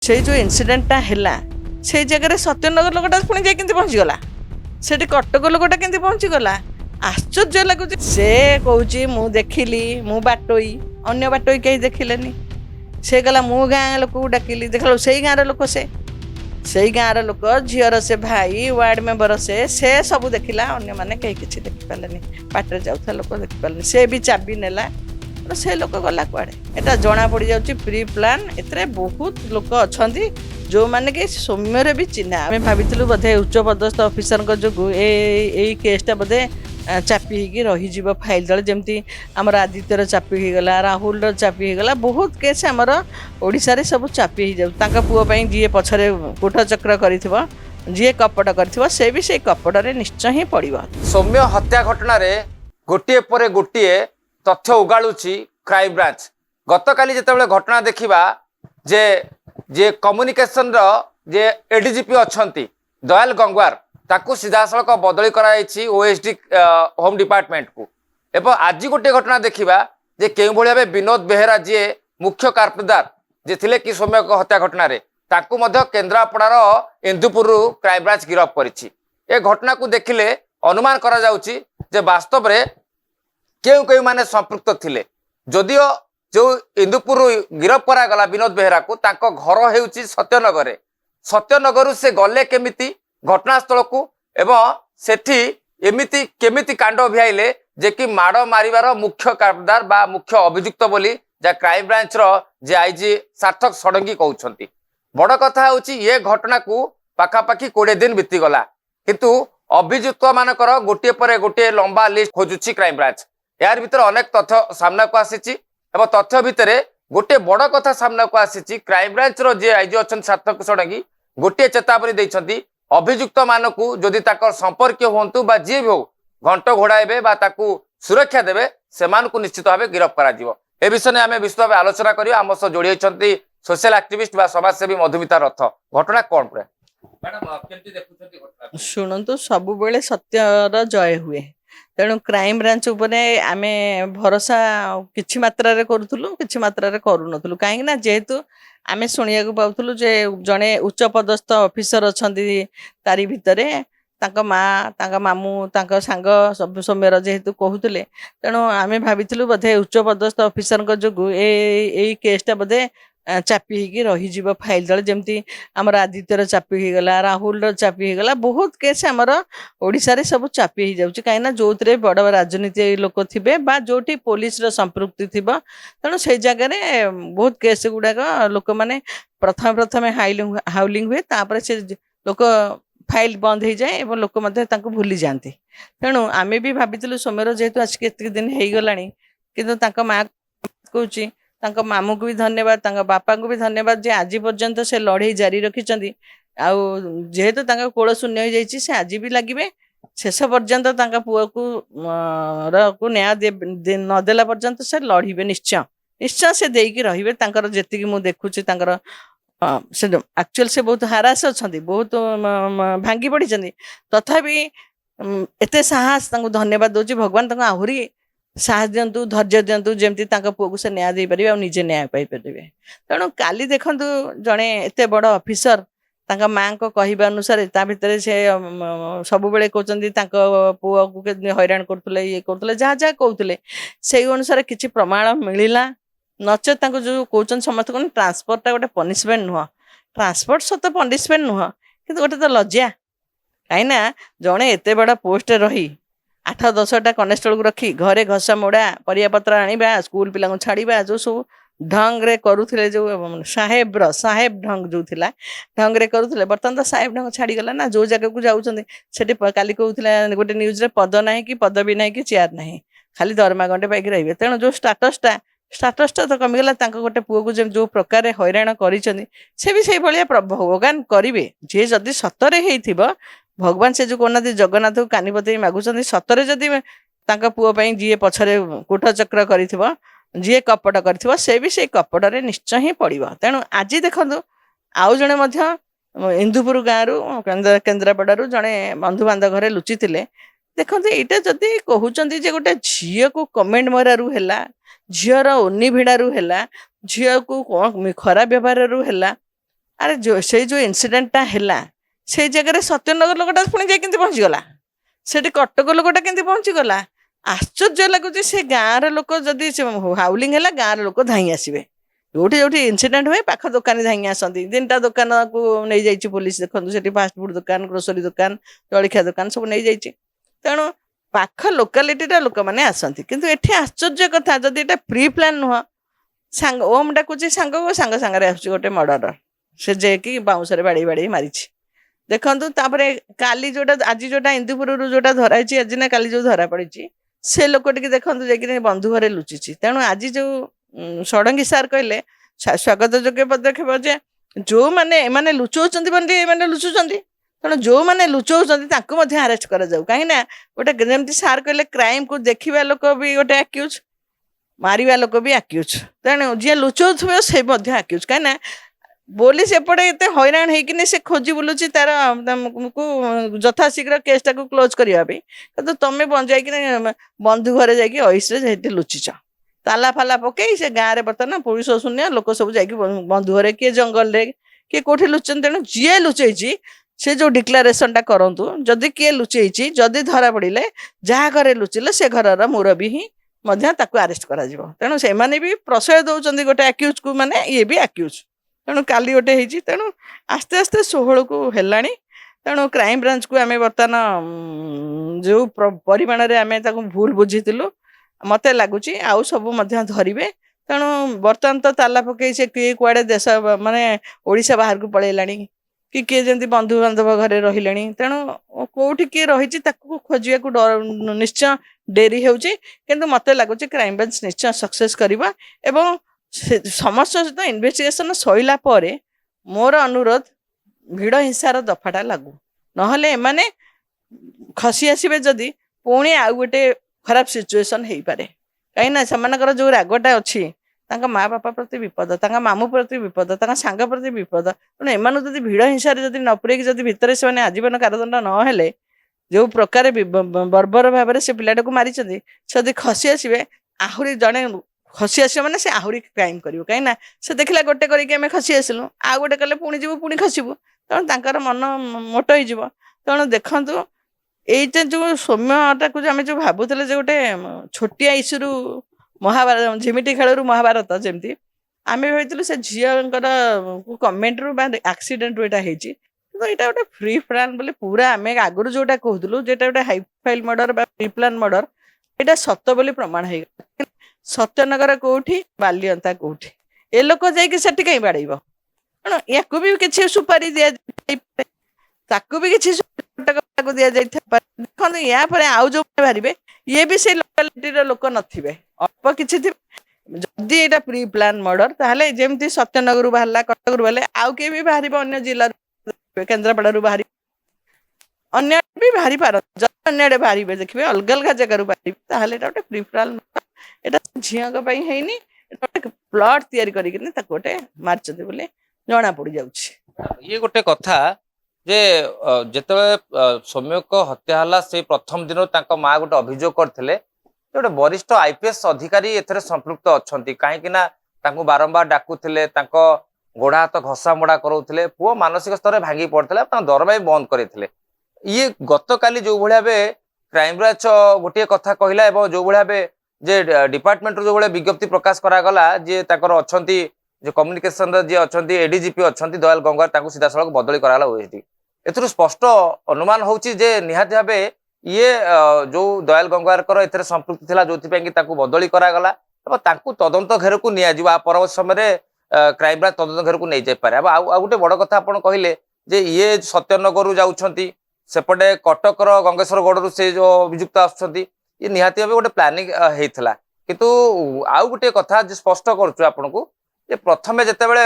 से जो इनसीडेंटा है से जगह सत्यनगर लोकटा पुणी जाए पहुँचीगला से कटक लोकटा के पहुँचीगला आश्चर्य लगुच से कौची मु देखिली मु बाटोई अन्य बाटोई कहीं देखिलेनी से गला मु गाँ लोक डाकिली देख से गाँव लोक से गाँव लोक झीर से भाई वार्ड मेंबर से सब देखला अन्य मैंने कहीं किसी देखिपारे बाटे जाऊा लोक देखिपारे से भी चाबी नेला से लोक गला कुआड़े एटा जना पड़ जाउची प्री प्लान एतरे बहुत लोक अछंती जो माने कि सौम्य भी चिन्हा आम भाविलु बोधे उच्च पदस्थ अफिसर जो ये केसटा बोधे चापी होगी रही फाइल तले जमती आमर आदित्यर चापी होगला राहुल चापी होगला बहुत केस आमर ओडिशा रे सब चापी हो जाऊ पुओ जी पछरे कूट चक्र कर जी कपट कर से भी से कपट रे निश्चय ही पड़ो। सौम्य हत्या घटना रे गोटे पर गोटे तथ्य उगाड़ुची क्राइम ब्रांच गतकाली जिते घटना देखा जे जे कम्युनिकेशन जे एडीजीपी अच्छी दयाल गंगवार ताकू सीधा सड़क बदली कराई ओएसडी होम डिपार्टमेंट को एवं आज गोटे घटना देखा जे केउ भली भाबे विनोद बेहेरा जी मुख्य कारपोदार जे थिले कि सौम्य हत्या घटना रे ताकू मध्य केन्द्रापड़ार इंदुपुर क्राइम ब्रांच गिरफ करिछि। ए घटना को देखिले अनुमान करा जाउछि जे वास्तव रे केउ केउ माने संपृक्त थिले जदियो जो इंदुपुर गिरफ करागला विनोद बेहेरा को तांको घर हेउछि सत्यनगर सत्यनगर से गले केमिति घटनास्थल को एवं सेठी एमिति केमिति कांड भियाइले जे कि माड़ मारिबार मुख्य कारदार बा मुख्य अभियुक्त बोली जा क्राइम ब्रांच रो जे आईजी सार्थक षडंगी कहउछंती। बड़ कथा होउछि ये घटना को पाखापाखी 20 दिन बीती गला किंतु अभियुक्त मानकर गोटे पर गोटे लंबा लिस्ट खोजुछि क्राइम ब्रांच। यार भीतर अनेक तथ्य सामना को आसीछि एवं तथ्य भितर गोटे बड़ कथा सामना को आसीछि क्राइम ब्रांच रो जे आईजी अछन सार्थक षडंगी गोटे चेतावनी दैछंती अभियुक्त मानकू जदि ताकर संपर्क होंतु बा जी भी हो घंट घोड़ाइबे बा ताकू सुरक्षा देबे सेमानकू निश्चित भावे गिरफ करा जिवो। ए विषय में आमे विस्तृत भावे आलोचना करियो। आम सह जोड़ी होइछंती सोशल एक्टिविस्ट बा समाजसेवी मधुमिता रथ। घटना कोन पुरा मैडम केमति देखुछंती घटना शुणु सब बेले सत्यर जय हुए तेणु क्राइम ब्रांच उपरे आमे भरोसा किछि मात्रा रे करूथुलु किछि मात्रा रे करू नथुलु काहे ना जेहेतु आमे सुनिया को पाउथुलु जे जने उच्च पदस्थ ऑफिसर अछंती तारी भितरे तांका माँ तांका मामू तांका सांग सब सौम्यर जेहेतु कहूले तेणु आमे भाविलु बोधे उच्च पदस्थ ऑफिसर जो ये केसटा बोधे चापी होगी रही फाइल तले जमती आमर आदित्यर चापी होगला राहुल चापी होगला बहुत केस आमर ओडिशा रे सब चापी हो जाउची कहीं जो बड़ राजनीति लोक थे जो पुलिस संपृक्ति थी तेणु से जगह बहुत केस गुड़ाक लोक मैंने प्रथम प्रथम हाउलिंग हुए तापर से लोक फाइल बंद हो जाए और लोक भूली जाती तेणु आमे भी भाविलु सौम्यर जेहेतु आज के दिन हो गला कि माँ कहूँ तांको मामू को भी धन्यवाद तांको बापा को भी धन्यवाद जे आज पर्यंत से लड़े जारी रखिंट आउ जेहेतु कोल शून्य हो जाइए से आज भी लगे शेष पर्यंत पुओ को न्याय नदेला पर्यंत से लड़े निश्चय निश्चय से देकी रही जी मुझे देखुची से एक्चुअल से बहुत हारास अच्छा बहुत भांगी पड़ी तथापि एते साहस धन्यवाद दूसरी भगवान आहरी साहस दिंतु धैर्य दिंतु जमती पुओ को से न्याय दे पारे और निजे न्याय पाई पारे। तेणु काली देखु जड़े एत बड़ ऑफिसर तांका माँ को कहवा अनुसार ता भितर से सब बेले कहते पुओ को हैरान करते ये करते जहाँ जहाँ कहते से अनुसार किसी प्रमाण मिलला नचे जो कहते समस्त कौन ट्रांसपोर्ट गोटे पनिशमेंट नुह ट्रांसपोर्ट सत पनिशमेंट नुह कि गोटे तो लज्जा कहीं जड़े एत बड़ पोस्ट रही 8-10टा कनेस्टेबल को रखी घरे घसा मोड़ा परियापत्र आनिबा स्कूल पिला छाड़िबा जो सब ढंग रे करुथिले जो साहेब ढंग जो थिला ढंग रे करुथिले बर्तन तो साहेब ढंग छाड़ी गला ना जो जगह को जाउछन्ती सेठी काली कहउथिला गोटे न्यूज रे पद नाही कि पदवी नाही कि चेयर नाही खाली दरमा गंडे पाइक रहिबे तेणु जो स्टाटसटा तो कमिगला गोटे पुओ को जो प्रकार हैरान करिसन्ती से भी से भलिया भगवान करिवे जे जदि सतरे हेइथिबो भगवान से जो कहना जगन्नाथ को कानी बतई मागुचंदी सतरे जदि पुओ जी पछरे कूट चक्र कर जी कपट कर से भी से कपट रे निश्चय ही पड़ो। तेणु आज देखु आउ जड़े इंदुपुर गाँव केन्द्रापड़ू जड़े बंधुबांधव घरे लुचि थे देखते यहाँ जदि कहते गोटे झील को कमेंट मरारू है झीर ओनी भिड़ारू है झील को खराब व्यवहार है ଆରେ ସେଇ ଯୋଉ ଇନସିଡେଣ୍ଟଟା ହେଲା ସେଇ ଜାଗାରେ ସତ୍ୟନଗର ଲୋକଟା ପୁଣି ଯାଇ କେମିତି ପହଞ୍ଚିଗଲା, ସେଠି କଟକ ଲୋକଟା କେମିତି ପହଞ୍ଚିଗଲା? ଆଶ୍ଚର୍ଯ୍ୟ ଲାଗୁଛି। ସେ ଗାଁର ଲୋକ ଯଦି ହାଉଲିଂ ହେଲା ଗାଁର ଲୋକ ଧାଇଁ ଆସିବେ, ଯୋଉଠି ଯୋଉଠି ଇନସିଡେଣ୍ଟ ହୁଏ ପାଖ ଦୋକାନୀ ଧାଇଁ ଆସନ୍ତି। 3ଟା ଦୋକାନକୁ ନେଇଯାଇଛି ପୋଲିସ, ଦେଖନ୍ତୁ ସେଠି ଫାଷ୍ଟଫୁଡ ଦୋକାନ, ଗ୍ରୋସରୀ ଦୋକାନ, ଜଳଖିଆ ଦୋକାନ ସବୁ ନେଇଯାଇଛି। ତେଣୁ ପାଖ ଲୋକାଲିଟିର ଲୋକମାନେ ଆସନ୍ତି। କିନ୍ତୁ ଏଠି ଆଶ୍ଚର୍ଯ୍ୟ କଥା, ଯଦି ଏଟା ପ୍ରି ପ୍ଲାନ୍ ନୁହଁ, ସାଙ୍ଗ ଓମ୍ ଡାକୁଛି ସାଙ୍ଗକୁ, ସାଙ୍ଗ ସାଙ୍ଗରେ ଆସୁଛି ଗୋଟେ ମର୍ଡର, ସେ ଯାଇକି ବାଉଁଶରେ ବାଡେଇ ବାଡେଇ ମାରିଛି। ଦେଖନ୍ତୁ ତାପରେ କାଲି ଯୋଉଟା, ଆଜି ଯୋଉଟା ଇନ୍ଦୁପୁରରୁ ଯୋଉଟା ଧରା ହେଇଛି, ଆଜି ନା କାଲି ଯୋଉ ଧରା ପଡିଛି, ସେ ଲୋକଟିକି ଦେଖନ୍ତୁ ଯାଇକି ବନ୍ଧୁ ଘରେ ଲୁଚିଛି। ତେଣୁ ଆଜି ଯୋଉ ଷଡଙ୍ଗୀ ସାର୍ କହିଲେ ସ୍ୱାଗତ ଯୋଗ୍ୟ ପଦକ୍ଷେପ ଯେ ଯୋଉମାନେ ଏମାନେ ଲୁଚଉଛନ୍ତି ବୋଲି ଏମାନେ ଲୁଚୁଛନ୍ତି, ତେଣୁ ଯୋଉମାନେ ଲୁଚଉଛନ୍ତି ତାଙ୍କୁ ମଧ୍ୟ ଆରେଷ୍ଟ କରାଯାଉ। କାହିଁକି ନା ଗୋଟେ ଯେମିତି ସାର୍ କହିଲେ କ୍ରାଇମକୁ ଦେଖିବା ଲୋକ ବି ଗୋଟେ ଆକ୍ୟୁଜ, ମାରିବା ଲୋକ ବି ଆକ୍ୟୁଜ। ତେଣୁ ଯିଏ ଲୁଚଉଥିବ ସେ ମଧ୍ୟ ଆକ୍ୟୁଜ। କାହିଁକି ନା ପୋଲିସ ଏପଟେ ଏତେ ହଇରାଣ ହେଇକିନି ସେ ଖୋଜି ବୁଲୁଛି ତାର ତମକୁ ଯଥାଶୀଘ୍ର କେସଟାକୁ କ୍ଲୋଜ କରିବା ପାଇଁ, କିନ୍ତୁ ତମେ ଯାଇକିନି ବନ୍ଧୁ ଘରେ ଯାଇକି ଅଇସରେ ସେଇଠି ଲୁଚିଛ, ତାଲା ଫାଲା ପକେଇ। ସେ ଗାଁରେ ବର୍ତ୍ତମାନ ପୁରୁଷ ଶୂନ୍ୟ, ଲୋକ ସବୁ ଯାଇକି ବନ୍ଧୁ ଘରେ, କିଏ ଜଙ୍ଗଲରେ, କିଏ କୋଉଠି ଲୁଚନ୍ତି। ତେଣୁ ଯିଏ ଲୁଚେଇଛି ସେ ଯୋଉ ଡିକ୍ଲାରେସନଟା କରନ୍ତୁ, ଯଦି କିଏ ଲୁଚେଇଛି, ଯଦି ଧରା ପଡିଲେ ଯାହା ଘରେ ଲୁଚିଲେ ସେ ଘରର ମୁରବୀ ହିଁ ମଧ୍ୟ ତାକୁ ଆରେଷ୍ଟ କରାଯିବ। ତେଣୁ ସେମାନେ ବି ପ୍ରଶୟ ଦଉଛନ୍ତି ଗୋଟେ ଆକ୍ୟୁଜକୁ, ମାନେ ଇଏ ବି ଆକ୍ୟୁଜ। ତେଣୁ କାଲି ଗୋଟେ ହେଇଛି, ତେଣୁ ଆସ୍ତେ ଆସ୍ତେ 16କୁ ହେଲାଣି। ତେଣୁ କ୍ରାଇମବ୍ରାଞ୍ଚକୁ ଆମେ ବର୍ତ୍ତମାନ ଯେଉଁ ପରିମାଣରେ ଆମେ ତାକୁ ଭୁଲ ବୁଝିଥିଲୁ, ମତେ ଲାଗୁଛି ଆଉ ସବୁ ମଧ୍ୟ ଧରିବେ। ତେଣୁ ବର୍ତ୍ତମାନ ତ ତାଲା ପକେଇ ସେ କିଏ କୁଆଡେ ଦେଶ, ମାନେ ଓଡ଼ିଶା ବାହାରକୁ ପଳେଇଲାଣି, କି କିଏ ଯେମିତି ବନ୍ଧୁବାନ୍ଧବ ଘରେ ରହିଲେଣି। ତେଣୁ କୋଉଠି କିଏ ରହିଛି ତାକୁ ଖୋଜିବାକୁ ନିଶ୍ଚୟ ଡେରି ହେଉଛି। କିନ୍ତୁ ମତେ ଲାଗୁଛି କ୍ରାଇମବ୍ରାଞ୍ଚ ନିଶ୍ଚୟ ସକ୍ସେସ୍ କରିବ। ଏବଂ ସମସ୍ତଙ୍କ ସହିତ ଇନଭେଷ୍ଟିଗେସନ ସରିଲା ପରେ ମୋର ଅନୁରୋଧ, ଭିଡ଼ ହିଂସାର ଦଫାଟା ଲାଗୁ, ନହେଲେ ଏମାନେ ଖସି ଆସିବେ ଯଦି ପୁଣି ଆଉ ଗୋଟେ ଖରାପ ସିଚୁଏସନ ହେଇପାରେ। କାହିଁକିନା ସେମାନଙ୍କର ଯୋଉ ରାଗଟା ଅଛି, ତାଙ୍କ ମା ବାପା ପ୍ରତି ବିପଦ, ତାଙ୍କ ମାମୁଁ ପ୍ରତି ବିପଦ, ତାଙ୍କ ସାଙ୍ଗ ପ୍ରତି ବିପଦ। ତେଣୁ ଏମାନଙ୍କୁ ଯଦି ଭିଡ଼ ହିଂସାରେ ଯଦି ନ ପୁରେଇକି ଯଦି ଭିତରେ ସେମାନେ ଆଜୀବନ କାରାଦଣ୍ଡ ନହେଲେ, ଯୋଉ ପ୍ରକାର ବର୍ବର ଭାବରେ ସେ ପିଲାଟାକୁ ମାରିଛନ୍ତି, ସେ ଯଦି ଖସି ଆସିବେ, ଆହୁରି ଜଣେ ଖସି ଆସିବ ମାନେ ସେ ଆହୁରି କ୍ରାଇମ କରିବ। କାହିଁକି ନା ସେ ଦେଖିଲା ଗୋଟେ କରିକି ଆମେ ଖସି ଆସିଲୁ, ଆଉ ଗୋଟେ କଲେ ପୁଣି ଯିବୁ, ପୁଣି ଖସିବୁ। ତେଣୁ ତାଙ୍କର ମନ ମୋଟ ହେଇଯିବ। ତେଣୁ ଦେଖନ୍ତୁ, ଏଇଟା ଯୋଉ ସୌମ୍ୟଟାକୁ ଆମେ ଯୋଉ ଭାବୁଥିଲେ ଯେ ଗୋଟେ ଛୋଟିଆ ଇସ୍ୟୁରୁ ମହାଭାରତ, ଝିମିଟି ଖେଳରୁ ମହାଭାରତ, ଯେମିତି ଆମେ ଭାବିଥିଲୁ ସେ ଝିଅଙ୍କର କମେଣ୍ଟରୁ ବା ଆକ୍ସିଡେଣ୍ଟରୁ ଏଇଟା ହେଇଛି। କିନ୍ତୁ ଏଇଟା ଗୋଟେ ପ୍ରି ପ୍ଲାନ୍ ବୋଲି ପୁରା ଆମେ ଆଗରୁ ଯୋଉଟା କହୁଥିଲୁ ଯେଟା ଗୋଟେ ହାଇ ଫାଇଲ୍ ମର୍ଡର ବା ପ୍ରି ପ୍ଲାନ୍ ମର୍ଡର, ଏଇଟା ସତ ବୋଲି ପ୍ରମାଣ ହେଇଗଲା। ସତ୍ୟନଗର କୋଉଠି, ବାଲିଅନ୍ତା କୋଉଠି, ଏ ଲୋକ ଯାଇକି ସେଠି କାହିଁ ବାଡେଇବ? ତେଣୁ ୟାକୁ ବି କିଛି ସୁପାରି ଦିଆଯାଇପାରେ, ତାକୁ ବି କିଛି ଦିଆଯାଇଥାଇପାରେ। ଦେଖନ୍ତୁ ୟା ପରେ ଆଉ ଯୋଉ ବାହାରିବେ, ଇଏ ବି ସେଇ ଲୋକାଲିଟିର ଲୋକ ନଥିବେ, ଅଳ୍ପ କିଛି ଥିବେ। ଯଦି ଏଇଟା ପ୍ରି ପ୍ଲାନ୍ ମର୍ଡର, ତାହେଲେ ଯେମିତି ସତ୍ୟନଗରରୁ ବାହାରିଲା, କଟକରୁ ବାହାରିଲେ, ଆଉ କିଏ ବି ବାହାରିବ, ଅନ୍ୟ ଜିଲ୍ଲାରୁ, କେନ୍ଦ୍ରାପଡାରୁ ବାହାରିବ, ଅନ୍ୟ ବି ବାହାରି ପାରନ୍ତି। ଯଦି ଅନ୍ୟ ଆଡେ ବାହାରିବେ, ଦେଖିବେ ଅଲଗା ଅଲଗା ଜାଗାରୁ ବାହାରିବେ, ତାହେଲେ ଏଇଟା ଗୋଟେ ପ୍ରି ପ୍ଲାନ୍। ଏଇଟା ଝିଅଙ୍କ ପାଇଁ ହେଇନି, ଏଇଟା ଗୋଟେ ପ୍ଲଟ ତିଆରି କରିକିନି ତାକୁ ଗୋଟେ ମାରିଛନ୍ତି ବୋଲି ଜଣା ପଡି ଯାଉଛି। ଇଏ ଗୋଟେ କଥା ଯେ ଯେତେବେଳେ ସୌମ୍ୟଙ୍କ ହତ୍ୟା ହେଲା, ସେଇ ପ୍ରଥମ ଦିନରୁ ତାଙ୍କ ମା ଗୋଟେ ଅଭିଯୋଗ କରିଥିଲେ ଯେ ଗୋଟେ ବରିଷ୍ଠ ଆଇପିଏସ୍ ଅଧିକାରୀ ଏଥିରେ ସମ୍ପୃକ୍ତ ଅଛନ୍ତି। କାହିଁକି ନା ତାଙ୍କୁ ବାରମ୍ବାର ଡାକୁଥିଲେ, ତାଙ୍କ ଗୋଡ ହାତ ଘଷା ମୋଡା କରାଉଥିଲେ, ପୁଅ ମାନସିକ ସ୍ତରରେ ଭାଙ୍ଗି ପଡିଥିଲା, ତାଙ୍କ ଦରମା ବି ବନ୍ଦ କରିଥିଲେ। ଇଏ ଗତକାଲି ଯୋଉ ଭଳିଆ ଭାବେ କ୍ରାଇମବ୍ରାଞ୍ଚ ଗୋଟିଏ କଥା କହିଲା, ଏବଂ ଯୋଉ ଭଳିଆ ଭାବେ ଯେ ଡିପାର୍ଟମେଣ୍ଟରୁ ଯୋଉ ଭଳିଆ ବିଜ୍ଞପ୍ତି ପ୍ରକାଶ କରାଗଲା ଯେ ତାଙ୍କର ଅଛନ୍ତି যে কমিউনিকেশন যে অଛନ୍ତି এডিজিপি অଛନ୍ତି দয়াল গঙ্গার, ତାଙ୍କୁ ସିଧାସଳଖ ବଦଳି କରାଗଲା ଓଏସଡି। ଏଥିରୁ ସ୍ପଷ୍ଟ ଅନୁମାନ ହଉଛି ଯେ ନିହାତି ଭାବେ ଇଏ ଯୋଉ ଦୟାଲ ଗଙ୍ଗାରଙ୍କର ଏଥିରେ ସମ୍ପୃକ୍ତି ଥିଲା, ଯୋଉଥିପାଇଁ କି ତାଙ୍କୁ ବଦଳି କରାଗଲା, ଏବଂ ତାଙ୍କୁ ତଦନ୍ତ ଘେରକୁ ନିଆଯିବ। ଆ ପରବର୍ତ୍ତୀ ସମୟରେ କ୍ରାଇମବ୍ରାଞ୍ଚ ତଦନ୍ତ ଘେରକୁ ନେଇଯାଇପାରେ। ଆଉ ଆଉ ଗୋଟେ ବଡ କଥା ଆପଣ କହିଲେ ଯେ ଇଏ ସତ୍ୟନଗରରୁ ଯାଉଛନ୍ତି, ସେପଟେ କଟକର ଗଙ୍ଗେଶ୍ୱର ଗଡରୁ ସେ ଯୋଉ ଅଭିଯୁକ୍ତ ଆସୁଛନ୍ତି, ଇଏ ନିହାତି ଭାବେ ଗୋଟେ ପ୍ଲାନିଂ ହେଇଥିଲା। କିନ୍ତୁ ଆଉ ଗୋଟେ କଥା ଯେ ସ୍ପଷ୍ଟ କରୁଛୁ ଆପଣଙ୍କୁ, ଯେ ପ୍ରଥମେ ଯେତେବେଳେ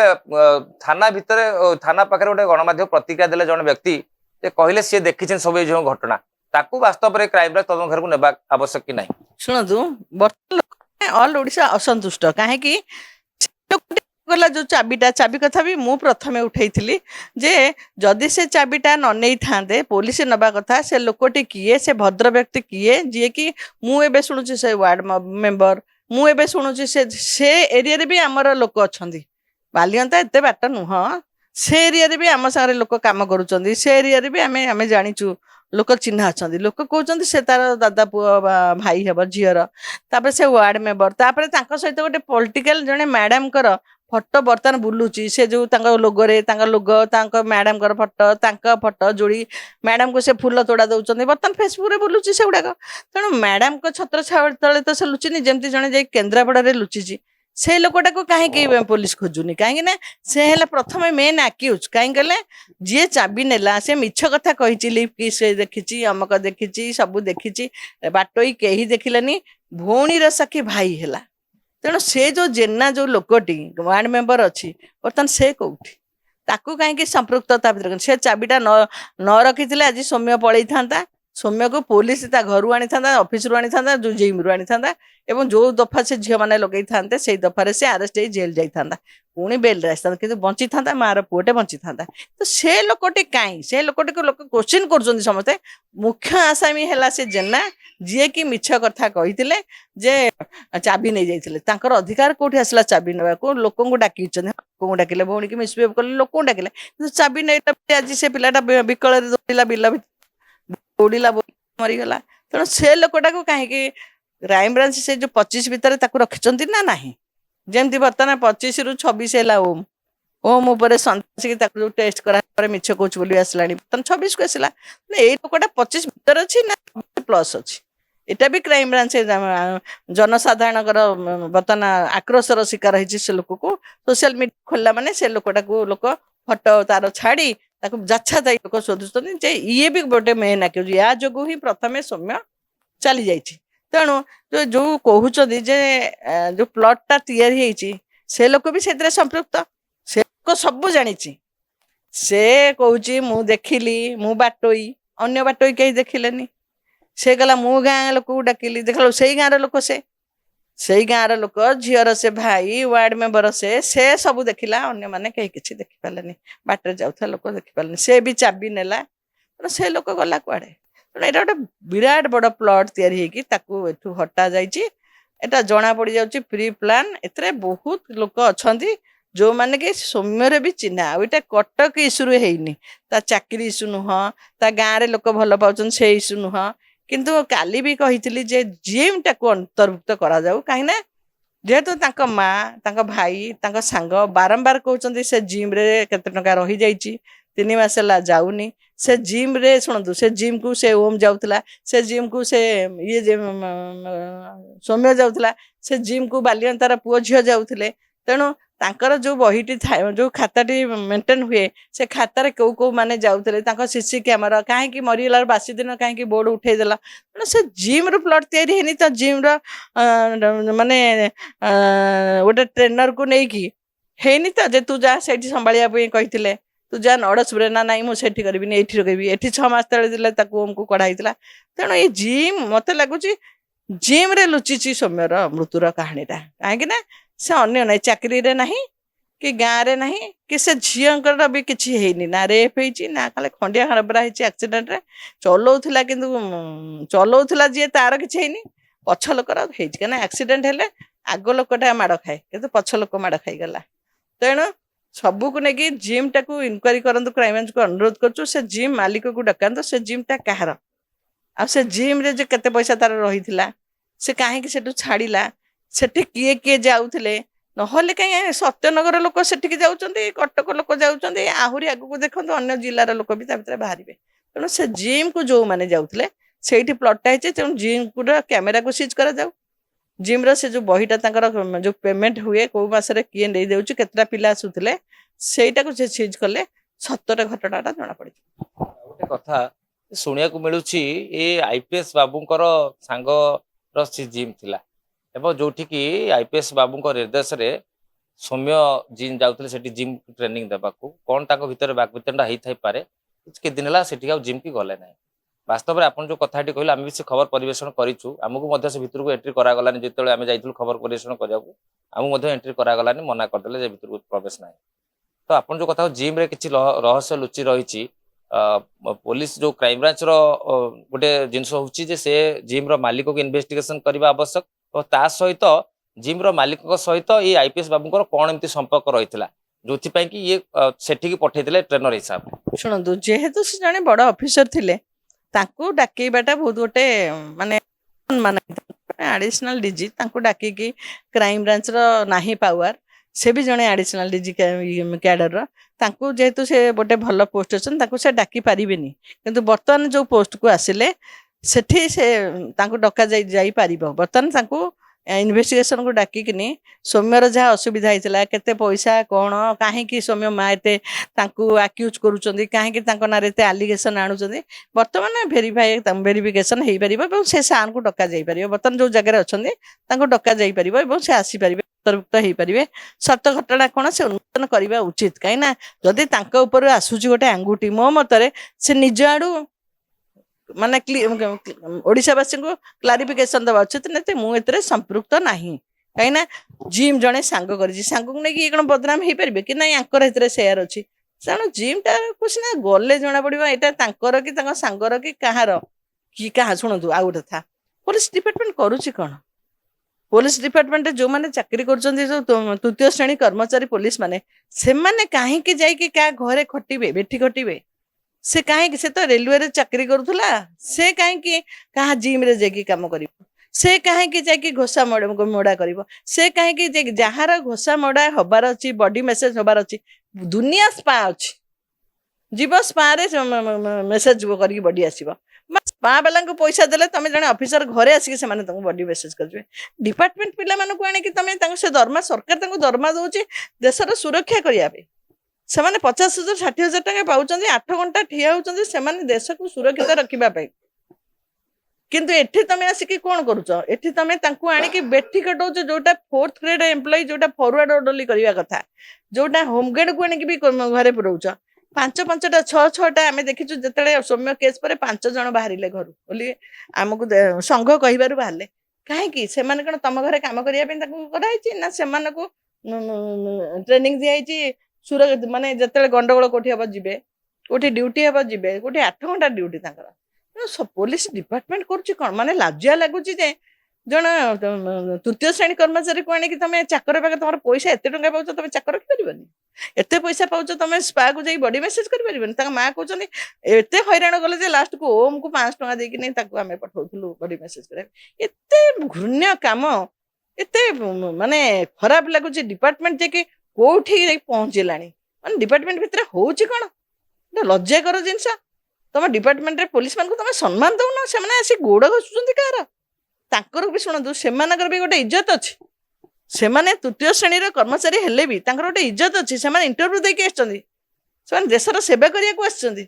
ଥାନା ଭିତରେ, ଥାନା ପାଖରେ ଗୋଟେ ଗଣମାଧ୍ୟମ ପ୍ରତିକ୍ରିୟା ଦେଲେ ଜଣେ ବ୍ୟକ୍ତି, ଯେ କହିଲେ ସିଏ ଦେଖିଛନ୍ତି ସବୁ ଏଇ ଯୋଉ ଘଟଣା, ତାକୁ ବାସ୍ତବରେ କ୍ରାଇମବ୍ରାଞ୍ଚ ତଦନ୍ତ ଘେରକୁ ନେବା ଆବଶ୍ୟକ କି ନାହିଁ? ଶୁଣନ୍ତୁ, ବର୍ତ୍ତମାନ ଅଲ୍ ଓଡ଼ିଶା ଅସନ୍ତୁଷ୍ଟ। କାହିଁକି? ଗଲା ଯୋଉ ଚାବି କଥା ବି ମୁଁ ପ୍ରଥମେ ଉଠେଇଥିଲି, ଯେ ଯଦି ସେ ଚାବିଟା ନ ନେଇଥାନ୍ତେ, ପୋଲିସ ନେବା କଥା, ସେ ଲୋକଟି କିଏ, ସେ ଭଦ୍ର ବ୍ୟକ୍ତି କିଏ, ଯିଏକି ମୁଁ ଏବେ ଶୁଣୁଛି ସେ ୱାର୍ଡ ମେମ୍ବର, ମୁଁ ଏବେ ଶୁଣୁଛି ସେ ଏରିଆରେ ବି ଆମର ଲୋକ ଅଛନ୍ତି। ବାଲିଅନ୍ତା ଏତେ ବାଟ ନୁହଁ, से एरिया रे भी आम सारे लोक काम करुँच से एरिया रे भी आमे आमे जानिचु लोक चिन्ह अच्छा लोक कहते से तार दादा पुओ भाई हे झीर तापर से वार्ड मेंबर तापर सहित गोटे पॉलिटिकल जने मैडम कर फटो बर्तमान बुलूची से जो लोगोरे लोग मैडम कर फटो फटो जोड़ी मैडम को से फूल तोड़ा दौरान बर्तमान फेसबुक रे बुलूची से गुड़ाक तेणु मैडम को छत्र तले तो से लुचिनी जमी जड़े जाए केन्द्रापड़ा लुचिची से लोकटा को कहीं पुलिस खोजुनी कहीं से है प्रथम मेन आक्यूज कहीं जी चाबी नेला से मिछ कथा कही लिप कि से देखी अमक देखी सब देखी बाटोई कहीं देखिलानी भौणी साक्षी भाई है तेणु से जो जेना जो लोकटी वार्ड मेंबर अच्छी बर्तमान से कौटी ताकू कहीं संपृक्तता भर से चाबीटा न रखी आज सौम्य पलई था सौम्य को पुलिस घर आनी था ऑफिस रू आनी था जो जिम रू आनी था एवं जो दफा से झील मैंने लगे था से दफार से आरेस्ट हो जेल जाता पुणी बेल आसता कि बंची था मार पुटे बंची था तो से लोकटी कहीं से लोकटी को लोक क्वेश्चन कर समस्ते मुख्य आसामी है से जेना जी कि मिछ कथा कही जे चाबी नहीं जाते अधिकार कौटी आसला चाबी ना लोक डाक डाकिले भौणी की मिसबिहेव कले लोक डाकिले चाबी नहीं आज से पिलाटा विकल दौड़ा बिल दौड़ा मरीगला तेणु से लोकटा को कहीं क्राइम ब्रांच से जो 25 भितर रखिंट ना ना जमती बर्तमान 25 ରୁ 26 है ओम ओम उपर सन्तासी जो टेस्ट करा मिछ कोच बोली आसला बर्तमान 26 को आसला ये लोकटा 25 भितर अच्छी ना प्लस अच्छी एटा भी क्राइम ब्रांच जनसाधारण बर्तमान आक्रोशर शिकार होती से लोक को सोशल मीडिया खोलला माने से लोकटा को लोक फटो तार छाड़ी जाछा दाई लोक शोधुं ये भी गोटे मेन आक्यूज या जो ही प्रथम सौम्य चली जाइए तेणु जो जो कहते जे जो प्लॉटटा तैयारी से लोक भी से संपृक्त से लोक सब जानी से कहूँ मु देखिली मु बाटोई अन्य बाटोई कहीं देखिलेनी से गला मु गाँ लोक डाकिली देख से गाँव लोक से गाँव लोक झीर से भाई वार्ड मेंबर से सब देखला अन्य माने कहीं किसी देखी पारे बाटर जाऊा लोक देखी पारे से भी चाबी नेला से लोक गला कुआड़े तेना यहाँ गोटे विराट बड़ प्लट या हटा जाटा जना पड़ जा प्री प्लान ए बहुत लोक अच्छा जो मैंने कि सौम्य भी चिन्हा आईटा कटक इश्यू है चाकरी इश्यू नुह ता गाँव लोक भल पाँच से इश्यू नुह किंतु काली भी कही जिम टाक अंतर्भुक्त करा कहीं जेहेतु माँ भाई सांग बारंबार कहते से जिम रे केते टंका रही जाइए 3 मास है जाऊनी से जिम रे शुणु से जिम को से ओम जाऊला से जिम को से ये सौम्य जाऊला से जिम को बालियंतार पुओ झील जाऊले तेणु तांकर जो बहीटी थाए जो खाताटी मेंटेन हुए से खातार कौ कौ माने जाऊले सीसी कैमेरा कहीं मरीगला बासी दिन कहीं बोर्ड उठेदेला तेणु से जिम रू प्लट तैयारी तो जिम माने गोटे ट्रेनर को लेकिन है तो जे तू जा से संभालिया कही तू जा नड़सुरे ना नाई मुझे करी ये रही ये 6 मास तले को कढ़ाई तेणु ये जिम मत लगुच जिम रे लुचिची सौम्यर मृत्युर कहानीटा कहीं से अन्य ना चाकरी रे ना कि गाँव रे ना कि से झील भी किसी है ना रेप होती ना खाली खंडिया खराबरा एक्सीडेंट रे चलाऊला कि चलाऊला जी तार किसी है पछ लोकर होना एक्सीडेंट हेले आग लोकटा माड़ खाए कि पछ लोक माड़ खाईगला तेणु सबू को लेकिन जिम टाक इनक्वारी करूँ क्राइम ब्रांच को अनुरोध करूँ से जिम मालिक को डकात से जिमटा कहार आ से जिम रे जो केते पैसा तार रही से कहीं छाड़ा से किए किए जाऊले ना कहीं सत्यनगर लोक से जाऊँच कटक लोक जाऊँच आहरी आग को देखते अन्य जिलार लोक भी बाहर तेणु से जिम को जो मैंने जाऊले से प्लटटा है तेणु जिम को कैमेरा को सीज करा जाऊ जिम रो से जो बहीटा जो पेमेंट हुए कौ मसरे किए नहीं देउची केतरा पिला आसुले सेटा को से सीज कले सत्तर घटनाटा जना पड़ी गोटे कथा शुणिया को मिलूँ ये आईपीएस बाबूंकर सांगर सी जिम थिला एवं जोठी की आईपीएस बाबू निर्देश रे सौम्य जिम जाउतले सेठी जिम ट्रेनिंग देबा को कोन ताको भितर बाक भितरटा हेई थाई पारे के दिन ला सेठी जिम की गले ना वास्तव में आपन जो कथाटी कहले आम भी से खबर परिवेशन करूँ आमको से भितर को एंट्री करागलानी जो आम जाइलु खबर परिवेशन करने आमको एंट्री करागलानी मना करदे भितर को प्रवेश ना तो आपन जो कथा जिम रे किछि रहस्य लुचि रही पुलिस जो क्राइम ब्रांच रो गोटे जिनस होची से जिम रो मालिक को इन्वेस्टिगेशन करबा आवश्यक और ता सहित जिम रो मालिक सहित ये आईपीएस बाबूंकर कौन एमती संपर्क रही ଯୋଉଥିପାଇଁ କି ଇଏ ସେଠିକି ପଠେଇଥିଲେ ଟ୍ରେନର ହିସାବରେ। ଶୁଣନ୍ତୁ, ଯେହେତୁ ସେ ଜଣେ ବଡ ଅଫିସର ଥିଲେ, ତାଙ୍କୁ ଡାକେଇବାଟା ବହୁତ ଗୋଟେ ମାନେ ଆଡିସନାଲ ଡିଜି, ତାଙ୍କୁ ଡାକିକି କ୍ରାଇମ ବ୍ରାଞ୍ଚର ନାହିଁ ପାୱାର, ସେ ବି ଜଣେ ଆଡିସନାଲ ଡିଜି କ୍ୟାଡରର, ତାଙ୍କୁ ଯେହେତୁ ସେ ଗୋଟେ ଭଲ ପୋଷ୍ଟ ଅଛନ୍ତି, ତାଙ୍କୁ ସେ ଡାକି ପାରିବେନି। କିନ୍ତୁ ବର୍ତ୍ତମାନ ଯୋଉ ପୋଷ୍ଟକୁ ଆସିଲେ ସେଠି ସେ ତାଙ୍କୁ ଡକା ଯାଇପାରିବ। ବର୍ତ୍ତମାନ ତାଙ୍କୁ ଇନଭେଷ୍ଟିଗେସନକୁ ଡାକିକିନି ସୌମ୍ୟର ଯାହା ଅସୁବିଧା ହେଇଥିଲା, କେତେ ପଇସା କ'ଣ, କାହିଁକି ସୌମ୍ୟ ମା ଏତେ ତାଙ୍କୁ ଆକ୍ୟୁଜ କରୁଛନ୍ତି, କାହିଁକି ତାଙ୍କ ନାଁରେ ଏତେ ଆଲିଗେସନ ଆଣୁଛନ୍ତି, ବର୍ତ୍ତମାନ ଭେରିଫିକେସନ ହେଇପାରିବ ଏବଂ ସେ ସାର୍ଙ୍କୁ ଡକା ଯାଇପାରିବ। ବର୍ତ୍ତମାନ ଯୋଉ ଜାଗାରେ ଅଛନ୍ତି ତାଙ୍କୁ ଡକା ଯାଇପାରିବ ଏବଂ ସେ ଆସିପାରିବେ, ଅନ୍ତର୍ଭୁକ୍ତ ହେଇପାରିବେ। ସତ ଘଟଣା କ'ଣ ସେ ଉନ୍ମୋଚନ କରିବା ଉଚିତ। କାହିଁକି ନା ଯଦି ତାଙ୍କ ଉପରୁ ଆସୁଛି ଗୋଟେ ଆଙ୍ଗୁଠି, ମୋ ମତରେ ସେ ନିଜ ଆଡୁ ମାନେ ଓଡ଼ିଶାବାସୀଙ୍କୁ କ୍ଲାରିଫିକେସନ ଦେବା ଉଚିତ ନା ମୁଁ ଏଥିରେ ସମ୍ପୃକ୍ତ ନାହିଁ। କାହିଁକିନା ଜିମ୍ ଜଣେ ସାଙ୍ଗ କରିଛି, ସାଙ୍ଗକୁ ନେଇକି ଇଏ କ'ଣ ବଦନାମ ହେଇପାରିବେ କି ନାଇଁ ଆଙ୍କର ଏଥିରେ ସେୟାର ଅଛି। ତେଣୁ ଜିମ୍ଟାକୁ ସିନା ଗଲେ ଜଣା ପଡିବ ଏଇଟା ତାଙ୍କର କି ତାଙ୍କ ସାଙ୍ଗର କି କାହାର କି କାହା। ଶୁଣନ୍ତୁ, ଆଉ ଗୋଟେ କଥା, ପୋଲିସ ଡିପାର୍ଟମେଣ୍ଟ କରୁଛି କ'ଣ? ପୋଲିସ ଡିପାର୍ଟମେଣ୍ଟରେ ଯୋଉମାନେ ଚାକିରି କରୁଛନ୍ତି, ଯୋଉ ତୃତୀୟ ଶ୍ରେଣୀ କର୍ମଚାରୀ ପୋଲିସ ମାନେ, ସେମାନେ କାହିଁକି ଯାଇକି କାହା ଘରେ ଖଟିବେ, ବେଠି ଖଟିବେ? ସେ କାହିଁକି, ସେ ତ ରେଲୱେରେ ଚାକିରି କରୁଥିଲା, ସେ କାହିଁକି କାହା ଜିମ୍ରେ ଯାଇକି କାମ କରିବ? ସେ କାହିଁକି ଯାଇକି ଘୋଷା ମୋଡା କରିବ? ସେ କାହିଁକି ଯାଇକି, ଯାହାର ଘୋଷା ମୋଡା ହବାର ଅଛି, ବଡି ମେସେଜ ହବାର ଅଛି, ଦୁନିଆ ସ୍ପା ଅଛି, ଯିବ ସ୍ପାରେ ମେସେଜ କରିକି ବଡି ଆସିବ। ସ୍ପା ବାଲାଙ୍କୁ ପଇସା ଦେଲେ ତମେ ଜଣେ ଅଫିସର ଘରେ ଆସିକି ସେମାନେ ତମକୁ ବଡି ମେସେଜ କରିବେ। ଡିପାର୍ଟମେଣ୍ଟ ପିଲାମାନଙ୍କୁ ଆଣିକି ତମେ ତାଙ୍କୁ ସେ ଦରମା, ସରକାର ତାଙ୍କୁ ଦରମା ଦଉଛି ଦେଶର ସୁରକ୍ଷା କରିବା ପାଇଁ। ସେମାନେ 50,000 60,000 ଟଙ୍କା ପାଉଛନ୍ତି, 8 ଘଣ୍ଟା ଠିଆ ହଉଛନ୍ତି ସେମାନେ ଦେଶକୁ ସୁରକ୍ଷିତ ରଖିବା ପାଇଁ। କିନ୍ତୁ ଏଠି ତମେ ଆସିକି କ'ଣ କରୁଛ? ଏଠି ତମେ ତାଙ୍କୁ ଆଣିକି ବେଠି କଟଉଛ, ଯୋଉଟା 4th ଗ୍ରେଡ ଏମ୍ପ୍ଲୟି, ଯୋଉଟା ଫରୱାର୍ଡ ଅର୍ଡରଲି କରିବା କଥା, ଯୋଉଟା ହୋମଗାର୍ଡକୁ ଆଣିକି ବି ଘରେ ପୁରଉଛ। 5-5ଟା 6-6ଟା ଆମେ ଦେଖିଛୁ, ଯେତେବେଳେ ସୌମ୍ୟ କେସ୍ ପରେ 5 ଜଣ ବାହାରିଲେ ଘରୁ ବୋଲି ଆମକୁ ସଂଘ କହିବାରୁ ବାହାରିଲେ। କାହିଁକି? ସେମାନେ କ'ଣ ତମ ଘରେ କାମ କରିବା ପାଇଁ ତାଙ୍କୁ କରାହେଇଛି ନା ସେମାନଙ୍କୁ ଟ୍ରେନିଂ ଦିଆହେଇଛି ମାନେ ଯେତେବେଳେ ଗଣ୍ଡଗୋଳ କୋଉଠି ହବ ଯିବେ, କୋଉଠି ଡ୍ୟୁଟି ହବ ଯିବେ, କୋଉଠି 8 ଘଣ୍ଟା ଡ୍ୟୁଟି ତାଙ୍କର। ପୋଲିସ ଡିପାର୍ଟମେଣ୍ଟ କରୁଛି କ'ଣ? ମାନେ ଲାଜିଆ ଲାଗୁଛି ଯେ ଜଣେ ତୃତୀୟ ଶ୍ରେଣୀ କର୍ମଚାରୀକୁ ଆଣିକି ତମେ ଚାକର ପାଖରେ, ତମର ପଇସା ଏତେ ଟଙ୍କା ପାଉଛ, ତମେ ଚାକର ରଖିପାରିବନି? ଏତେ ପଇସା ପାଉଛ, ତମେ ସ୍ପାକୁ ଯାଇ ବଡି ମେସେଜ କରିପାରିବନି? ତାଙ୍କ ମା କହୁଛନ୍ତି ଏତେ ହଇରାଣ କଲେ ଯେ ଲାଷ୍ଟକୁ ଓମକୁ 500 ଟଙ୍କା ଦେଇକି ନେଇ ତାକୁ ଆମେ ପଠଉଥିଲୁ ବଡି ମେସେଜ କରିବା। ଏତେ ଘୃଣ୍ୟ କାମ, ଏତେ ମାନେ ଖରାପ ଲାଗୁଛି। ଡିପାର୍ଟମେଣ୍ଟ ଯାଇକି କୋଉଠି ଯାଇ ପହଞ୍ଚିଲାଣି, ମାନେ ଡିପାର୍ଟମେଣ୍ଟ ଭିତରେ ହଉଛି କ'ଣ? ଲଜ୍ଜାକର ଜିନିଷ। ତମ ଡିପାର୍ଟମେଣ୍ଟରେ ପୋଲିସ ମାନଙ୍କୁ ତମେ ସମ୍ମାନ ଦଉନ, ସେମାନେ ଆସି ଗୋଡ ଘଷୁଛନ୍ତି କାହାର? ତାଙ୍କର ବି ଶୁଣନ୍ତୁ, ସେମାନଙ୍କର ବି ଗୋଟେ ଇଜ୍ଜତ ଅଛି। ସେମାନେ ତୃତୀୟ ଶ୍ରେଣୀର କର୍ମଚାରୀ ହେଲେ ବି ତାଙ୍କର ଗୋଟେ ଇଜ୍ଜତ ଅଛି। ସେମାନେ ଇଣ୍ଟରଭ୍ୟୁ ଦେଇକି ଆସିଛନ୍ତି, ସେମାନେ ଦେଶର ସେବା କରିବାକୁ ଆସିଛନ୍ତି।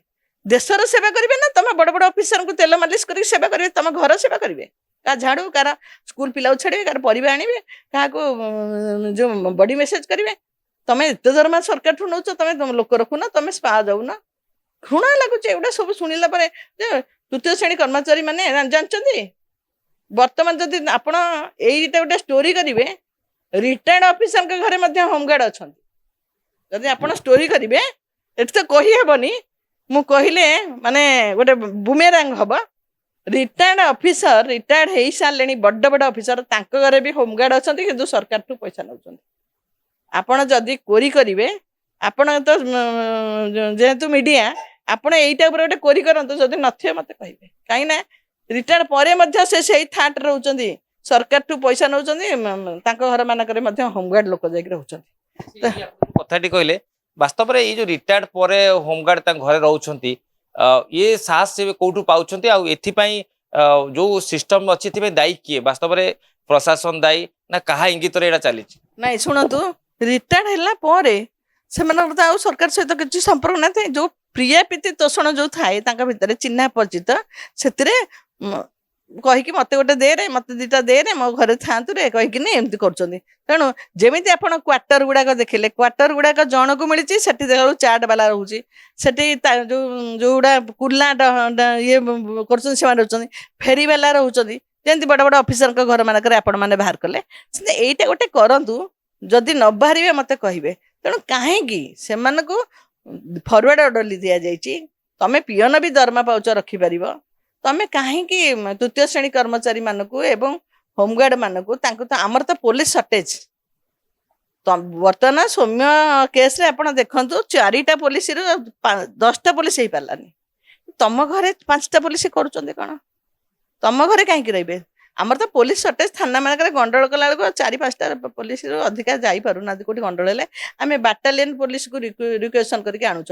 ଦେଶର ସେବା କରିବେ ନା ତମ ବଡ ବଡ ଅଫିସରଙ୍କୁ ତେଲ ମାଲିସ କରିକି ସେବା କରିବେ? ତମ ଘର ସେବା କରିବେ? କାହା ଝାଡୁ, କାହାର ସ୍କୁଲ ପିଲାକୁ ଛାଡିବେ, କାହାର ପରିବା ଆଣିବେ, କାହାକୁ ଯୋଉ ବଡି ମେସେଜ କରିବେ? ତମେ ଏତେ ଦରମା ସରକାରଠୁ ନଉଛ, ତମେ ଲୋକ ରଖୁନ, ତମେ ସ୍ପା ଯାଉନ? ଘୃଣା ଲାଗୁଛି ଏଗୁଡା ସବୁ ଶୁଣିଲା ପରେ। ଯେ ତୃତୀୟ ଶ୍ରେଣୀ କର୍ମଚାରୀ ମାନେ ଜାଣିଛନ୍ତି, ବର୍ତ୍ତମାନ ଯଦି ଆପଣ ଏଇଟା ଗୋଟେ ଷ୍ଟୋରି କରିବେ, ରିଟାୟାର୍ଡ ଅଫିସରଙ୍କ ଘରେ ମଧ୍ୟ ହୋମଗାର୍ଡ ଅଛନ୍ତି। ଯଦି ଆପଣ ଷ୍ଟୋରି କରିବେ, ଏଠି ତ କହିହେବନି, ମୁଁ କହିଲେ ମାନେ ଗୋଟେ ବୁମେରାଙ୍ଗ ହବ। ରିଟାୟାର୍ଡ ଅଫିସର, ରିଟାୟାର୍ଡ ହେଇସାରିଲେଣି ବଡ ବଡ ଅଫିସର, ତାଙ୍କ ଘରେ ବି ହୋମଗାର୍ଡ ଅଛନ୍ତି, କିନ୍ତୁ ସରକାରଠୁ ପଇସା ନେଉଛନ୍ତି। ଆପଣ ଯଦି କୋରି କରିବେ, ଆପଣ ତ ଯେହେତୁ ମିଡିଆ, ଆପଣ ଏଇଟା ଉପରେ ଗୋଟେ କୋରି କରନ୍ତୁ। ଯଦି ନଥିବେ ମତେ କହିବେ, କାହିଁକି ନା ରିଟାୟାର୍ଡ ପରେ ମଧ୍ୟ ସେ ସେଇ ଥାର୍ଡ ରହୁଛନ୍ତି, ସରକାରଠୁ ପଇସା ନେଉଛନ୍ତି, ତାଙ୍କ ଘର ମାନଙ୍କରେ ମଧ୍ୟ ହୋମଗାର୍ଡ ଲୋକ ଯାଇକି ରହୁଛନ୍ତି। କଥାଟି କହିଲେ, ବାସ୍ତବରେ ଏଇ ଯୋଉ ରିଟାୟାର୍ଡ ପରେ ହୋମଗାର୍ଡ ତାଙ୍କ ଘରେ ରହୁଛନ୍ତି, ଇଏ ସାହସ ସେ କୋଉଠୁ ପାଉଛନ୍ତି? ଆଉ ଏଥିପାଇଁ ଯୋଉ ସିଷ୍ଟମ ଅଛି, ଏଥିପାଇଁ ଦାୟୀ କିଏ? ବାସ୍ତବରେ ପ୍ରଶାସନ ଦାୟୀ ନା କାହା ଇଙ୍ଗିତରେ ଏଇଟା ଚାଲିଛି? ନାଇଁ ଶୁଣନ୍ତୁ, ରିଟାୟାର୍ଡ ହେଲା ପରେ ସେମାନଙ୍କର ତ ଆଉ ସରକାର ସହିତ କିଛି ସମ୍ପର୍କ ନଥାଏ। ଯୋଉ ପ୍ରିୟା ପ୍ରୀତି ତୋଷଣ ଯୋଉ ଥାଏ ତାଙ୍କ ଭିତରେ, ଚିହ୍ନା ପରିଚିତ, ସେଥିରେ କହିକି ମତେ ଗୋଟେ ଦେରେ, ମତେ 2ଟା ଦେରେ, ମୋ ଘରେ ଥାଆନ୍ତୁ ରେ କହିକିନି ଏମିତି କରୁଛନ୍ତି। ତେଣୁ ଯେମିତି ଆପଣ କ୍ୱାର୍ଟର ଗୁଡାକ ଦେଖିଲେ, କ୍ୱାର୍ଟର ଗୁଡାକ ଜଣକୁ ମିଳିଛି, ସେଠି ଦେଖିଲା ଚାଟ ବାଲା ରହୁଛି, ସେଠି ଯୋଉଗୁଡା କୁଲା ଇଏ କରୁଛନ୍ତି ସେମାନେ ରହୁଛନ୍ତି, ଫେରି ବାଲା ରହୁଛନ୍ତି। ଯେମିତି ବଡ ବଡ ଅଫିସରଙ୍କ ଘର ମାନଙ୍କରେ ଆପଣ ମାନେ ବାହାର କଲେ, ସେମିତି ଏଇଟା ଗୋଟେ କରନ୍ତୁ। ଯଦି ନ ବାହାରିବେ ମତେ କହିବେ। ତେଣୁ କାହିଁକି ସେମାନଙ୍କୁ ଫରୱାର୍ଡ ଅର୍ଡରଲି ଦିଆଯାଇଛି? ତମେ ପିଅନ ବି ଦରମା ପାଉଛ, ରଖିପାରିବ। ତମେ କାହିଁକି ତୃତୀୟ ଶ୍ରେଣୀ କର୍ମଚାରୀ ମାନଙ୍କୁ ଏବଂ ହୋମଗାର୍ଡ ମାନଙ୍କୁ, ତାଙ୍କୁ ତ ଆମର ତ ପୋଲିସ ସର୍ଟେଜ, ବର୍ତ୍ତମାନ ସୌମ୍ୟ କେସ୍ରେ ଆପଣ ଦେଖନ୍ତୁ 4ଟା ପୋଲିସରୁ 10ଟା ପୋଲିସ ହେଇପାରିଲାନି। ତମ ଘରେ 5ଟା ପୋଲିସ କରୁଛନ୍ତି କ'ଣ? ତମ ଘରେ କାହିଁକି ରହିବେ? ଆମର ତ ପୋଲିସ ସର୍ଟେଜ ଥାନା ମାନଙ୍କରେ ଗଣ୍ଡଗୋଳ କଲା ବେଳକୁ 4-5ଟା ପୋଲିସରୁ ଅଧିକା ଯାଇପାରୁନାହାନ୍ତି। କୋଉଠି ଗଣ୍ଡଗୋଳ ହେଲେ ଆମେ ବାଟାଲିୟନ ପୋଲିସକୁ ରିକ୍ୱେସନ କରିକି ଆଣୁଛ।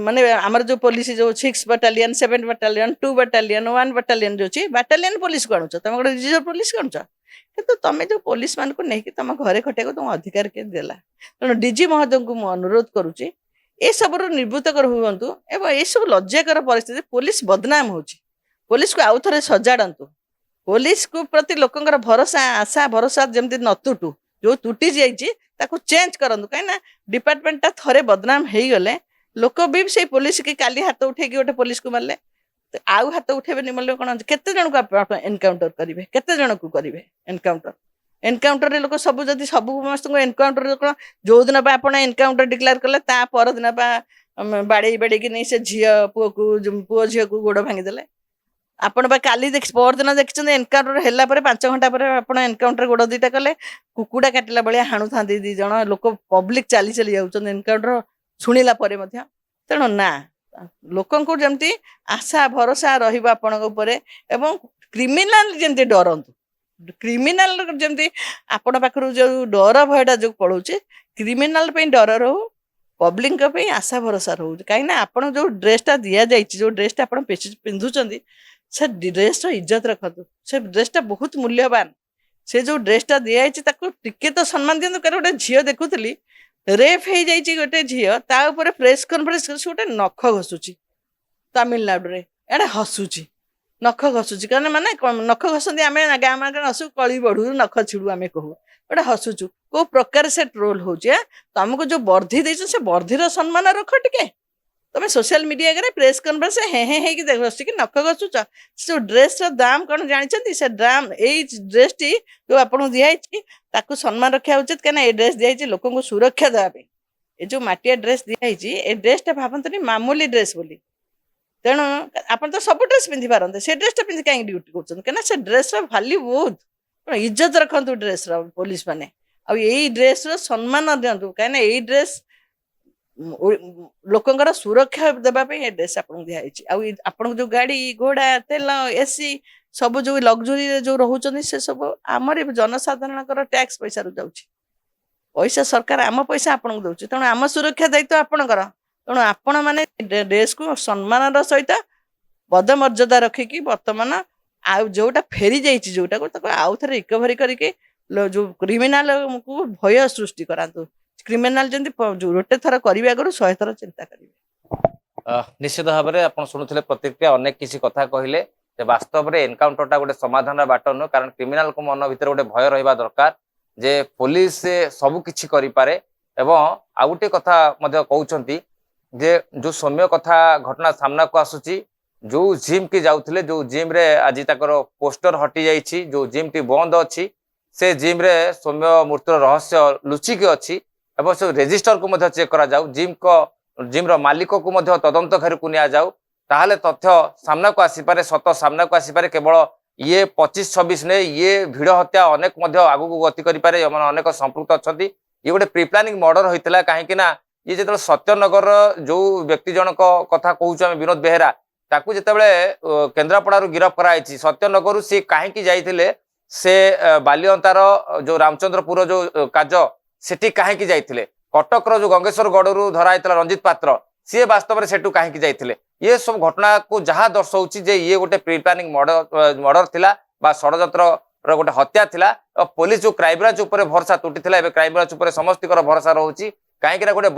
ମାନେ ଆମର ଯୋଉ ପୋଲିସ ଯୋଉ 6 ବାଟାଲିୟନ 7 ବାଟାଲିୟନ 2 ବାଟାଲିୟନ 1 ବାଟାଲିୟନ ଯୋଉ ଅଛି ବାଟାଲିୟନ ପୋଲିସକୁ ଆଣୁଛ। ତମେ ଗୋଟେ ରିଜର୍ଭ ପୋଲିସକୁ ଆଣୁଛ। କିନ୍ତୁ ତମେ ଯୋଉ ପୋଲିସ ମାନଙ୍କୁ ନେଇକି ତମ ଘରେ ଖଟିବାକୁ ତମ ଅଧିକାର କିଏ ଦେଲା? ତେଣୁ ଡିଜି ମହୋଦୟଙ୍କୁ ମୁଁ ଅନୁରୋଧ କରୁଛି ଏସବୁରୁ ନିବୃତ୍ତ ହୁଅନ୍ତୁ ଏବଂ ଏସବୁ ଲଜ୍ଜାକର ପରିସ୍ଥିତି। ପୋଲିସ ବଦନାମ ହଉଛି। ପୋଲିସକୁ ଆଉ ଥରେ ସଜାଡ଼ନ୍ତୁ। ପୋଲିସକୁ ପ୍ରତି ଲୋକଙ୍କର ଭରସା ଆଶା ଭରସା ଯେମିତି ନ ତୁଟୁ। ଯୋଉ ତୁଟି ଯାଇଛି ତାକୁ ଚେଞ୍ଜ କରନ୍ତୁ। କାହିଁକିନା ଡିପାର୍ଟମେଣ୍ଟଟା ଥରେ ବଦନାମ ହେଇଗଲେ ଲୋକ ବି ସେଇ ପୋଲିସ କି କାଲି ହାତ ଉଠେଇକି ଗୋଟେ ପୋଲିସକୁ ମାରିଲେ ଆଉ ହାତ ଉଠେଇବେନି। ମାରିଲେ କ'ଣ କେତେ ଜଣଙ୍କୁ ଆପଣ ଏନକାଉଣ୍ଟର କରିବେ? କେତେ ଜଣକୁ କରିବେ ଏନକାଉଣ୍ଟରରେ? ଲୋକ ସବୁ ଯଦି ସବୁ ସମସ୍ତଙ୍କୁ ଏନକାଉଣ୍ଟର କ'ଣ ଯୋଉଦିନ ବା ଆପଣ ଏନକାଉଣ୍ଟର ଡିକ୍ଲେୟାର କଲେ ତା ପରଦିନ ବା ବାଡ଼େଇକି ନେଇ ସେ ପୁଅ ଝିଅକୁ ଗୋଡ଼ ଭାଙ୍ଗିଦେଲେ। ଆପଣ ବା କାଲି ପରଦିନ ଦେଖିଛନ୍ତି ଏନକାଉଣ୍ଟର ହେଲା ପରେ 5 ଘଣ୍ଟା ପରେ ଆପଣ ଏନକାଉଣ୍ଟର ଗୋଡ଼ 2ଟା କଲେ। କୁକୁଡ଼ା କାଟିଲା ଭଳିଆ ହାଣୁଥାନ୍ତି 2 ଜଣ ଲୋକ। ପବ୍ଲିକ ଚାଲି ଯାଉଛନ୍ତି ଏନକାଉଣ୍ଟର ଶୁଣିଲା ପରେ ମଧ୍ୟ। ତେଣୁ ନା, ଲୋକଙ୍କୁ ଯେମିତି ଆଶା ଭରସା ରହିବ ଆପଣଙ୍କ ଉପରେ ଏବଂ କ୍ରିମିନାଲ ଯେମିତି ଡରନ୍ତୁ। କ୍ରିମିନାଲ ଯେମିତି ଆପଣ ପାଖରୁ ଯୋଉ ଡର ଭୟଟା ଯୋଉ ପଳଉଛି କ୍ରିମିନାଲ ପାଇଁ ଡର ରହୁ, ପବ୍ଲିକଙ୍କ ପାଇଁ ଆଶା ଭରସା ରହୁଛି। କାହିଁକିନା ଆପଣ ଯୋଉ ଡ୍ରେସଟା ଦିଆଯାଇଛି, ଯୋଉ ଡ୍ରେସଟା ଆପଣ ପିନ୍ଧୁଛନ୍ତି ସେ ଡ୍ରେସର ଇଜ୍ଜତ ରଖନ୍ତୁ। ସେ ଡ୍ରେସଟା ବହୁତ ମୂଲ୍ୟବାନ। ସେ ଯୋଉ ଡ୍ରେସଟା ଦିଆଯାଇଛି ତାକୁ ଟିକେ ତ ସମ୍ମାନ ଦିଅନ୍ତୁ। କାରଣ ଗୋଟେ ଝିଅ ଦେଖୁଥିଲି ରେପ୍ ହେଇଯାଇଛି ଗୋଟେ ଝିଅ, ତା ଉପରେ ପ୍ରେସ କନଫରେନ୍ସ ସେ ଗୋଟେ ନଖ ଘଷୁଛି ତାମିଲନାଡୁରେ। ଏଇଟା ହସୁଛି ନଖ ଘଷୁଛି। କାରଣ ମାନେ ନଖ ଘଷନ୍ତି ଆମେ ଗାଁ ମାନଙ୍କରେ ହସୁ କଳି ବଢୁ ନଖ ଛିଡୁ ଆମେ କହୁ। ଗୋଟେ ହସୁଛୁ କୋଉ ପ୍ରକାର ସେ ଟ୍ରୋଲ ହଉଛି। ତମକୁ ଯୋଉ ବର୍ଦ୍ଧି ଦେଇଛ ସେ ବର୍ଦ୍ଧିର ସମ୍ମାନ ରଖ ଟିକେ। ତମେ ସୋସିଆଲ ମିଡିଆରେ ପ୍ରେସ କନଫରେନ୍ସ ହେଇକି ବସିକି ନଖ ଘଷୁଛ। ସେ ଯୋଉ ଡ୍ରେସର ଦାମ କ'ଣ ଜାଣିଛନ୍ତି? ସେ ଦାମ ଏଇ ଡ୍ରେସଟି ଯୋଉ ଆପଣଙ୍କୁ ଦିଆହେଇଛି ତାକୁ ସମ୍ମାନ ରଖିବା ଉଚିତ। କାହିଁକିନା ଏଇ ଡ୍ରେସ ଦିଆହେଇଛି ଲୋକଙ୍କୁ ସୁରକ୍ଷା ଦେବା ପାଇଁ। ଏ ଯୋଉ ମାଟିଆ ଡ୍ରେସ ଦିଆହେଇଛି ଏ ଡ୍ରେସଟା ଭାବନ୍ତୁନି ମାମୁଲି ଡ୍ରେସ ବୋଲି। ତେଣୁ ଆପଣ ତ ସବୁ ଡ୍ରେସ ପିନ୍ଧି ପାରନ୍ତେ, ସେ ଡ୍ରେସଟା ପିନ୍ଧି କାହିଁକି ଡ୍ୟୁଟି କରୁଛନ୍ତି? କାହିଁକିନା ସେ ଡ୍ରେସର ଭାଲ୍ୟୁ ବହୁତ। ଇଜ୍ଜତ ରଖନ୍ତୁ ଡ୍ରେସର ପୋଲିସ ମାନେ। ଆଉ ଏଇ ଡ୍ରେସର ସମ୍ମାନ ଦିଅନ୍ତୁ। କାହିଁକିନା ଏଇ ଡ୍ରେସ ଲୋକଙ୍କର ସୁରକ୍ଷା ଦେବା ପାଇଁ ଏ ଡ୍ରେସ ଆପଣଙ୍କୁ ଦିଆହେଇଛି। ଆଉ ଆପଣଙ୍କୁ ଯୋଉ ଗାଡି ଘୋଡା ତେଲ ଏସି ସବୁ ଯୋଉ ଲକ୍ଜୁରୀରେ ଯୋଉ ରହୁଛନ୍ତି ସେ ସବୁ ଆମର ଜନସାଧାରଣଙ୍କର ଟ୍ୟାକ୍ସ ପଇସାରୁ ଯାଉଛି। ପଇସା ସରକାର ଆମ ପଇସା ଆପଣଙ୍କୁ ଦଉଛି। ତେଣୁ ଆମ ସୁରକ୍ଷା ଦାୟିତ୍ୱ ଆପଣଙ୍କର। ତେଣୁ ଆପଣ ମାନେ ଡ୍ରେସକୁ ସମ୍ମାନର ସହିତ ପଦମର୍ଯ୍ୟାଦା ରଖିକି ବର୍ତ୍ତମାନ ଆଉ ଯୋଉଟା ଫେରି ଯାଇଛି ଯୋଉଟାକୁ ତାକୁ ଆଉ ଥରେ ରିକଭରି କରିକି ଯୋଉ କ୍ରିମିନାଲକୁ ଭୟ ସୃଷ୍ଟି କରାନ୍ତୁ। କ୍ରିମିନାଲ ଯେମିତି ଗୋଟେ ଥର କରିବା ଆଗରୁ 100 ଥର ଚିନ୍ତା କରିବେ। ନିଶ୍ଚିତ ଭାବରେ ଆପଣ ଶୁଣୁଥିଲେ ପ୍ରତିକ୍ରିୟା, ଅନେକ କିଛି କଥା କହିଲେ ଯେ ବାସ୍ତବରେ ଏନକାଉଣ୍ଟରଟା ଗୋଟେ ସମାଧାନର ବାଟ ନୁହେଁ। କାରଣ କ୍ରିମିନାଲଙ୍କ ମନ ଭିତରେ ଗୋଟେ ଭୟ ରହିବା ଦରକାର ଯେ ପୋଲିସ ସବୁ କିଛି କରିପାରେ। ଏବଂ ଆଉ ଗୋଟେ କଥା ମଧ୍ୟ କହୁଛନ୍ତି ଯେ ଯୋଉ ସୌମ୍ୟ କଥା ଘଟଣା ସାମ୍ନାକୁ ଆସୁଛି, ଯୋଉ ଜିମ୍ କି ଯାଉଥିଲେ, ଯୋଉ ଜିମ୍ରେ ଆଜି ତାଙ୍କର ପୋଷ୍ଟର ହଟି ଯାଇଛି, ଯୋଉ ଜିମ୍ଟି ବନ୍ଦ ଅଛି, ସେ ଜିମ୍ରେ ସୌମ୍ୟ ମୃତ୍ୟୁର ରହସ୍ୟ ଲୁଚିକି ଅଛି। ଏବଂ ସେ ରେଜିଷ୍ଟରକୁ ମଧ୍ୟ ଚେକ୍ କରାଯାଉ, ଜିମ୍ର ମାଲିକକୁ ମଧ୍ୟ ତଦନ୍ତ ଘେରକୁ ନିଆଯାଉ। ତାହେଲେ ତଥ୍ୟ ସାମ୍ନାକୁ ଆସିପାରେ, ସତ ସାମ୍ନାକୁ ଆସିପାରେ। କେବଳ ଇଏ 25-26 ନେଇ ଇଏ ଭିଡ଼ ହତ୍ୟା ଅନେକ ମଧ୍ୟ ଆଗକୁ ଗତି କରିପାରେ। ଏମାନେ ଅନେକ ସମ୍ପୃକ୍ତ ଅଛନ୍ତି। ଇଏ ଗୋଟେ ପ୍ରି ପ୍ଲାନିଂ ମର୍ଡର ହୋଇଥିଲା। କାହିଁକି ନା ଇଏ ଯେତେବେଳେ ସତ୍ୟନଗରର ଯୋଉ ବ୍ୟକ୍ତି ଜଣକ କଥା କହୁଛୁ ଆମେ ବିନୋଦ ବେହେରା, ତାକୁ ଯେତେବେଳେ କେନ୍ଦ୍ରାପଡ଼ାରୁ ଗିରଫ କରାଯାଇଛି, ସତ୍ୟନଗରରୁ ସିଏ କାହିଁକି ଯାଇଥିଲେ, ସେ ବାଲିଅନ୍ତାର ଯୋଉ ରାମଚନ୍ଦ୍ରପୁର ଯୋଉ କାଜ ସେଠି କାହିଁକି ଯାଇଥିଲେ, କଟକର ଯୋଉ ଗଙ୍ଗେଶ୍ୱର ଗଡ଼ରୁ ଧରା ହେଇଥିଲା ରଞ୍ଜିତ ପାତ୍ର, ସିଏ ବାସ୍ତବରେ ସେଠୁ କାହିଁକି ଯାଇଥିଲେ, ଇଏ ସବୁ ଘଟଣାକୁ ଯାହା ଦର୍ଶାଉଛି ଯେ ଇଏ ଗୋଟେ ପ୍ରି ପ୍ଲାନିଂ ମର୍ଡର ଥିଲା ବା ଷଡ଼ଯନ୍ତ୍ରର ଗୋଟେ ହତ୍ୟା ଥିଲା। ପୋଲିସ ଯୋଉ କ୍ରାଇମବ୍ରାଞ୍ଚ ଉପରେ ଭରସା ତୁଟିଥିଲା, ଏବେ କ୍ରାଇମବ୍ରାଞ୍ଚ ଉପରେ ସମସ୍ତଙ୍କର ଭରସା ରହୁଛି। କାହିଁକି ନା ଗୋଟେ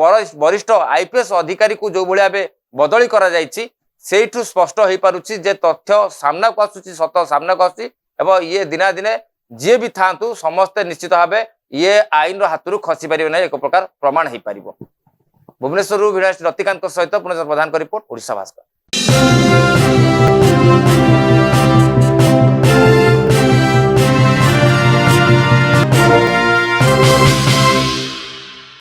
ବରିଷ୍ଠ IPS ଅଧିକାରୀକୁ ଯୋଉ ଭଳି ଭାବେ ବଦଳି କରାଯାଇଛି, ସେଇଠୁ ସ୍ପଷ୍ଟ ହେଇପାରୁଛି ଯେ ତଥ୍ୟ ସାମ୍ନାକୁ ଆସୁଛି, ସତ ସାମ୍ନାକୁ ଆସୁଛି। ଏବଂ ଇଏ ଦିନା ଦିନେ ଯିଏ ବି ଥାଆନ୍ତୁ ସମସ୍ତେ ନିଶ୍ଚିତ ଭାବେ ଇଏ ଆଇନର ହାତରୁ ଖସି ପାରିବେ ନାହିଁ, ଏକ ପ୍ରକାର ପ୍ରମାଣ ହେଇପାରିବ। ଭୁବନେଶ୍ୱରରୁ ଭିଡ଼ିଓ ରତିକାନ୍ତଙ୍କ ସହିତ ପୁନଃ ପ୍ରଧାନଙ୍କ ରିପୋର୍ଟ, ଓଡ଼ିଶା ଭାସ୍କର।